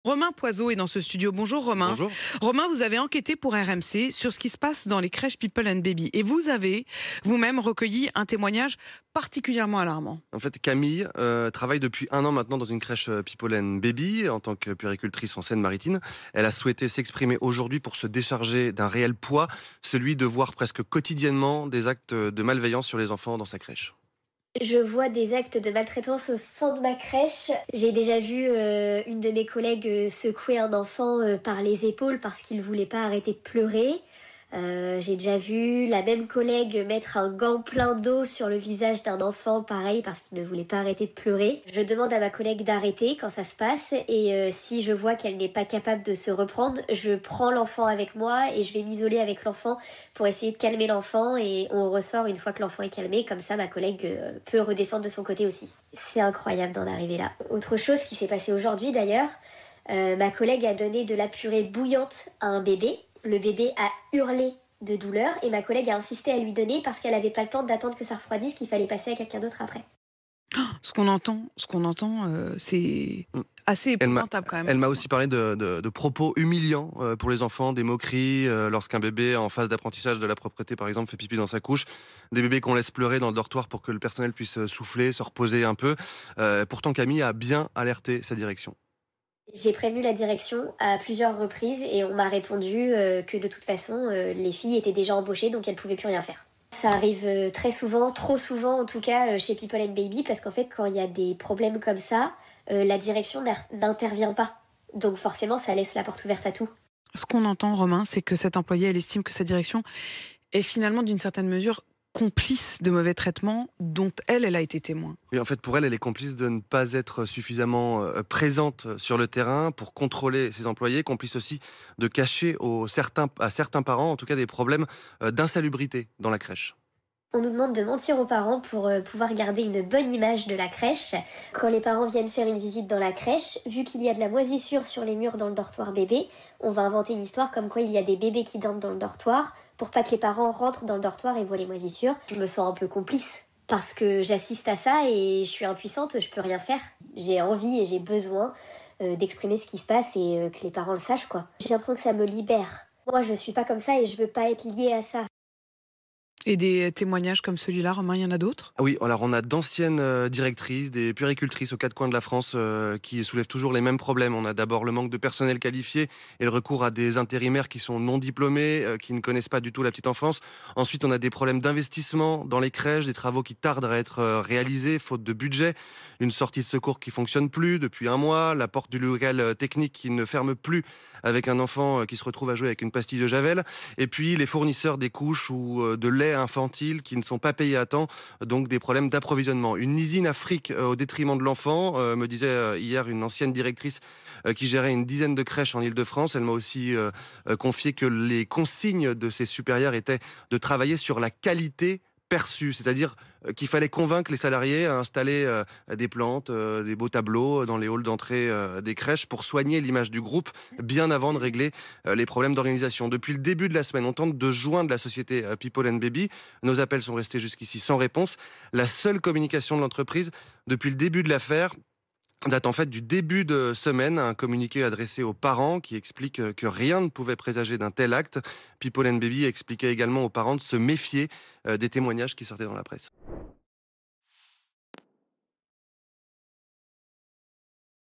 Romain Poiseau est dans ce studio. Bonjour Romain. Bonjour. Romain, vous avez enquêté pour RMC sur ce qui se passe dans les crèches People and Baby. Et vous avez vous-même recueilli un témoignage particulièrement alarmant. En fait, Camille travaille depuis 1 an maintenant dans une crèche People and Baby en tant que puéricultrice en Seine-Maritime. Elle a souhaité s'exprimer aujourd'hui pour se décharger d'un réel poids, celui de voir presque quotidiennement des actes de malveillance sur les enfants dans sa crèche. Je vois des actes de maltraitance au sein de ma crèche. J'ai déjà vu une de mes collègues secouer un enfant par les épaules parce qu'il voulait pas arrêter de pleurer. J'ai déjà vu la même collègue mettre un gant plein d'eau sur le visage d'un enfant, pareil, parce qu'il ne voulait pas arrêter de pleurer. Je demande à ma collègue d'arrêter quand ça se passe et si je vois qu'elle n'est pas capable de se reprendre, je prends l'enfant avec moi et je vais m'isoler avec l'enfant pour essayer de calmer l'enfant et on ressort une fois que l'enfant est calmé. Comme ça, ma collègue peut redescendre de son côté aussi. C'est incroyable d'en arriver là. Autre chose qui s'est passé aujourd'hui d'ailleurs, ma collègue a donné de la purée bouillante à un bébé. Le bébé a hurlé de douleur et ma collègue a insisté à lui donner parce qu'elle n'avait pas le temps d'attendre que ça refroidisse, qu'il fallait passer à quelqu'un d'autre après. Ce qu'on entend, c'est Mm. assez Elle m'a, épouvantable quand même. elle m'a aussi parlé de propos humiliants pour les enfants, des moqueries lorsqu'un bébé en phase d'apprentissage de la propreté, par exemple, fait pipi dans sa couche, des bébés qu'on laisse pleurer dans le dortoir pour que le personnel puisse souffler, se reposer un peu. Pourtant, Camille a bien alerté sa direction. J'ai prévenu la direction à plusieurs reprises et on m'a répondu que de toute façon, les filles étaient déjà embauchées donc elles ne pouvaient plus rien faire. Ça arrive très souvent, trop souvent en tout cas chez People and Baby parce qu'en fait quand il y a des problèmes comme ça, la direction n'intervient pas. Donc forcément ça laisse la porte ouverte à tout. Ce qu'on entend, Romain, c'est que cette employée, elle estime que sa direction est finalement d'une certaine mesure complice de mauvais traitements dont elle a été témoin. Et en fait, pour elle, elle est complice de ne pas être suffisamment présente sur le terrain pour contrôler ses employés, complice aussi de cacher à certains parents, en tout cas, des problèmes d'insalubrité dans la crèche. On nous demande de mentir aux parents pour pouvoir garder une bonne image de la crèche. Quand les parents viennent faire une visite dans la crèche, vu qu'il y a de la moisissure sur les murs dans le dortoir bébé, on va inventer une histoire comme quoi il y a des bébés qui dorment dans le dortoir pour pas que les parents rentrent dans le dortoir et voient les moisissures. Je me sens un peu complice parce que j'assiste à ça et je suis impuissante, je peux rien faire. J'ai envie et j'ai besoin d'exprimer ce qui se passe et que les parents le sachent quoi. J'ai l'impression que ça me libère. Moi je suis pas comme ça et je veux pas être liée à ça. Et des témoignages comme celui-là, Romain, il y en a d'autres? Ah oui, alors on a d'anciennes directrices, des puéricultrices aux quatre coins de la France qui soulèvent toujours les mêmes problèmes. On a d'abord le manque de personnel qualifié et le recours à des intérimaires qui sont non diplômés, qui ne connaissent pas du tout la petite enfance. Ensuite, on a des problèmes d'investissement dans les crèches, des travaux qui tardent à être réalisés, faute de budget, une sortie de secours qui fonctionne plus depuis 1 mois, la porte du local technique qui ne ferme plus avec un enfant qui se retrouve à jouer avec une pastille de Javel, et puis les fournisseurs des couches ou de lait infantile qui ne sont pas payés à temps, donc des problèmes d'approvisionnement. Une usine à fric au détriment de l'enfant, me disait hier une ancienne directrice qui gérait une dizaine de crèches en Île-de-France. Elle m'a aussi confié que les consignes de ses supérieurs étaient de travailler sur la qualité perçue, c'est-à-dire qu'il fallait convaincre les salariés à installer des plantes, des beaux tableaux dans les halls d'entrée des crèches pour soigner l'image du groupe bien avant de régler les problèmes d'organisation. Depuis le début de la semaine, on tente de joindre la société People and Baby. Nos appels sont restés jusqu'ici sans réponse. La seule communication de l'entreprise depuis le début de l'affaire date en fait du début de semaine, un communiqué adressé aux parents qui explique que rien ne pouvait présager d'un tel acte. People and Baby expliquait également aux parents de se méfier des témoignages qui sortaient dans la presse.